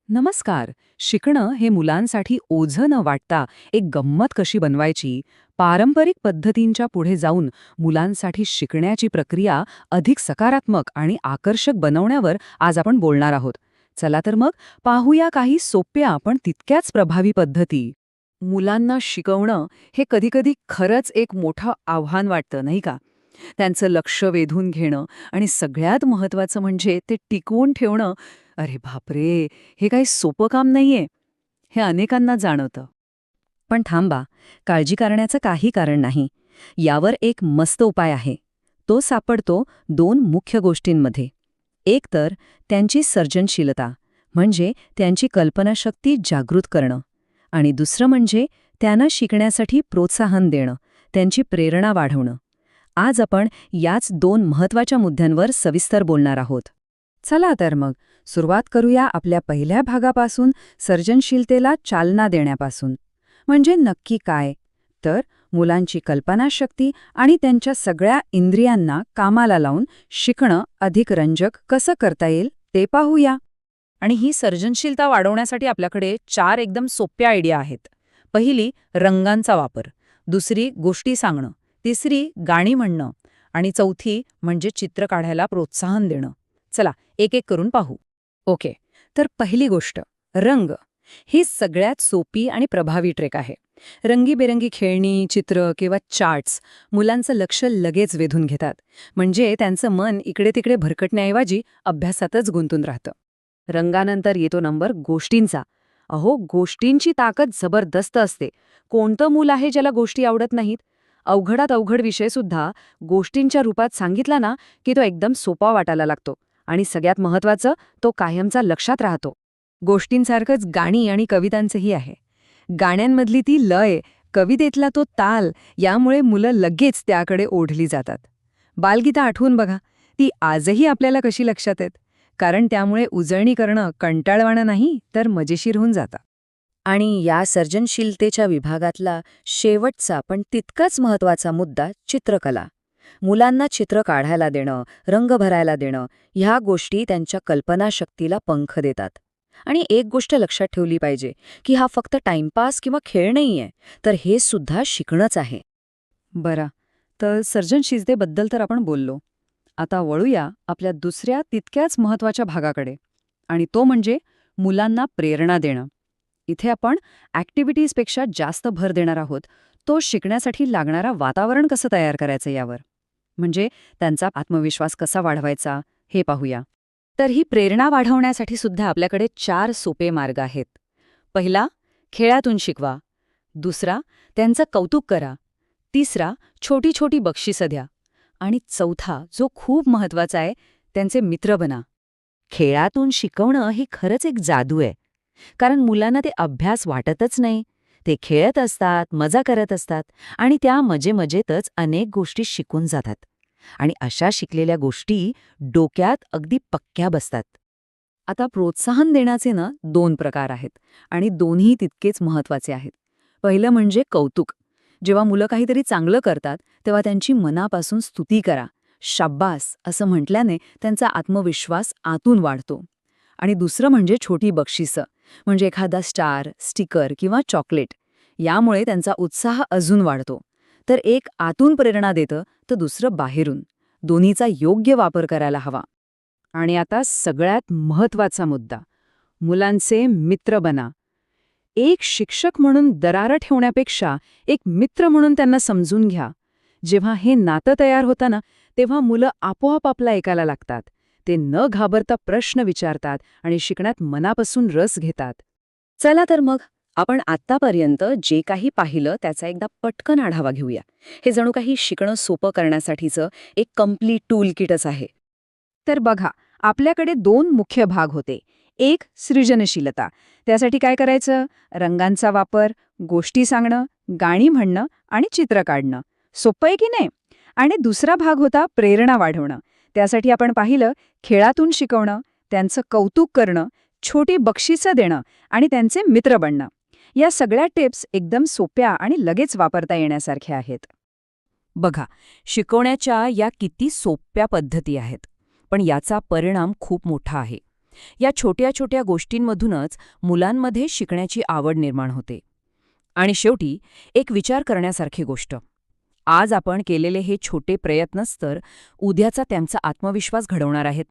नमस्कार. शिकणं हे मुलांसाठी ओझं न वाटता एक गंमत कशी बनवायची, पारंपरिक पद्धतींच्या पुढे जाऊन मुलांसाठी शिकण्याची प्रक्रिया अधिक सकारात्मक आणि आकर्षक बनवण्यावर आज आपण बोलणार आहोत. चला तर मग पाहूया काही सोप्या पण तितक्याच प्रभावी पद्धती. मुलांना शिकवणं हे कधीकधी खरंच एक मोठं आव्हान वाटतं, नाही का? त्यांचं लक्ष वेधून घेणं आणि सगळ्यात महत्त्वाचं म्हणजे ते टिकवून ठेवणं. अरे बापरे, हे काही सोपं काम नाहीये, हे अनेकांना जाणवतं. पण थांबा, काळजी करण्याचं काही कारण नाही. यावर एक मस्त उपाय आहे. तो सापडतो दोन मुख्य गोष्टींमध्ये. एक तर त्यांची सर्जनशीलता, म्हणजे त्यांची कल्पनाशक्ती जागृत करणं, आणि दुसरं म्हणजे त्यांना शिकण्यासाठी प्रोत्साहन देणं, त्यांची प्रेरणा वाढवणं. आज आपण याच दोन महत्त्वाच्या मुद्द्यांवर सविस्तर बोलणार आहोत. चला तर मग सुरुवात करूया आपल्या पहिल्या भागापासून, सर्जनशीलतेला चालना देण्यापासून. म्हणजे नक्की काय? तर मुलांची कल्पनाशक्ती आणि त्यांच्या सगळ्या इंद्रियांना कामाला लावून शिकणं अधिक रंजक कसं करता येईल ते पाहूया. आणि ही सर्जनशीलता वाढवण्यासाठी आपल्याकडे 4 एकदम सोप्या आयडिया आहेत. पहिली, रंगांचा वापर. दुसरी, गोष्टी सांगणं. तिसरी, गाणी म्हणणं. आणि चौथी म्हणजे चित्र काढायला प्रोत्साहन देणं. चला एक एक करून पाहू. ओके, तर पहिली गोष्ट, रंग. ही सगळ्यात सोपी आणि प्रभावी ट्रेक आहे. रंगीबेरंगी खेळणी, चित्र किंवा चार्ट्स मुलांचं लक्ष लगेच वेधून घेतात. म्हणजे त्यांचं मन इकडे तिकडे भरकटण्याऐवजी अभ्यासातच गुंतून राहतं. रंगानंतर येतो नंबर गोष्टींचा. अहो, गोष्टींची ताकद जबरदस्त असते. कोणतं मूल आहे ज्याला गोष्टी आवडत नाहीत? अवघडात अवघड विषयसुद्धा गोष्टींच्या रूपात सांगितला ना की तो एकदम सोपा वाटायला लागतो. आणि सगळ्यात महत्त्वाचं, तो कायमचा लक्षात राहतो. गोष्टींसारखंच गाणी आणि कवितांचंही आहे. गाण्यांमधली ती लय, कवितेतला तो ताल, यामुळे मुलं लगेच त्याकडे ओढली जातात. बालगीतं आठवून बघा, ती आजही आपल्याला कशी लक्षात आहेत. कारण त्यामुळे उजळणी करणं कंटाळवाणं नाही, तर मजेशीर होऊन जातं. आणि या सर्जनशीलतेच्या विभागातला शेवटचा पण तितकाच महत्त्वाचा मुद्दा, चित्रकला. मुलांना चित्र काढायला देणं, रंग भरायला देणं, ह्या गोष्टी त्यांच्या कल्पनाशक्तीला पंख देतात. आणि एक गोष्ट लक्षात ठेवली पाहिजे की हा फक्त टाइमपास किंवा खेळ नाहीये, तर हे सुद्धा शिकणंच आहे. बरं, तर सर्जनशीलतेबद्दल तर आपण बोललो. आता वळूया आपल्या दुसऱ्या तितक्याच महत्त्वाच्या भागाकडे, आणि तो म्हणजे मुलांना प्रेरणा देणं. इथे आपण ॲक्टिव्हिटीजपेक्षा जास्त भर देणार आहोत, तो शिकण्यासाठी लागणारा वातावरण कसं तयार करायचं यावर. म्हणजे त्यांचा आत्मविश्वास कसा वाढवायचा हे पाहूया. तर ही प्रेरणा वाढवण्यासाठी सुद्धा आपल्याकडे 4 सोपे मार्ग आहेत. पहिला, खेळातून शिकवा. दुसरा, त्यांचं कौतुक करा. तिसरा, छोटी छोटी बक्षिसं द्या. आणि चौथा, जो खूप महत्त्वाचा आहे, त्यांचे मित्र बना. खेळातून शिकवणं ही खरंच एक जादू आहे. कारण मुलांना ते अभ्यास वाटतच नाही. ते खेळत असतात, मजा करत असतात, आणि त्या मजेमजेतच अनेक गोष्टी शिकून जातात. आणि अशा शिकलेल्या गोष्टी डोक्यात अगदी पक्क्या बसतात. आता प्रोत्साहन देण्याचे 2 प्रकार आहेत, आणि दोन्ही तितकेच महत्त्वाचे आहेत. पहिलं म्हणजे कौतुक. जेव्हा मुलं काहीतरी चांगलं करतात तेव्हा त्यांची मनापासून स्तुती करा. शाब्बास असं म्हटल्याने त्यांचा आत्मविश्वास आतून वाढतो. आणि दुसरं म्हणजे छोटी बक्षिसं, म्हणजे एखादा स्टार, स्टिकर किंवा चॉकलेट. यामुळे त्यांचा उत्साह अजून वाढतो. तर एक आतून प्रेरणा देतं, तर दुसरं बाहेरून. दोन्हीचा योग्य वापर करायला हवा. आणि आता सगळ्यात महत्त्वाचा मुद्दा, मुलांचे मित्र बना. एक शिक्षक म्हणून दरारा ठेवण्यापेक्षा एक मित्र म्हणून त्यांना समजून घ्या. जेव्हा हे नातं तयार होतं ना, तेव्हा मुलं आपोआप आपलं ऐकायला लागतात. ते न घाबरता प्रश्न विचारतात आणि शिकण्यात मनापासून रस घेतात. चला तर मग आपण आत्तापर्यंत जे काही पाहिलं त्याचा एकदा पटकन आढावा घेऊया. हे जणू काही शिकणं सोपं करण्यासाठीचं एक कम्प्लीट टूल किटच आहे. तर बघा, आपल्याकडे 2 मुख्य भाग होते. एक, सृजनशीलता. त्यासाठी काय करायचं? रंगांचा वापर, गोष्टी सांगणं, गाणी म्हणणं आणि चित्र काढणं. सोपं आहे की नाही? आणि दुसरा भाग होता प्रेरणा वाढवणं. त्यासाठी आपण पाहिलं, खेळातून शिकवणं, त्यांचं कौतुक करणं, छोटी बक्षिसं देणं आणि त्यांचे मित्र बनणं. या सगळ्या टिप्स एकदम सोप्या आणि लगेच वापरता येण्यासारख्या आहेत. बघा, शिकवण्याच्या या किती सोप्या पद्धती आहेत, पण याचा परिणाम खूप मोठा आहे. या छोट्या छोट्या गोष्टींमधूनच मुलांमध्ये शिकण्याची आवड निर्माण होते. आणि शेवटी एक विचार करण्यासारखी गोष्ट. आज आपण केलेले हे छोटे प्रयत्नच तर उद्याचा त्यांचा आत्मविश्वास घडवणार आहेत.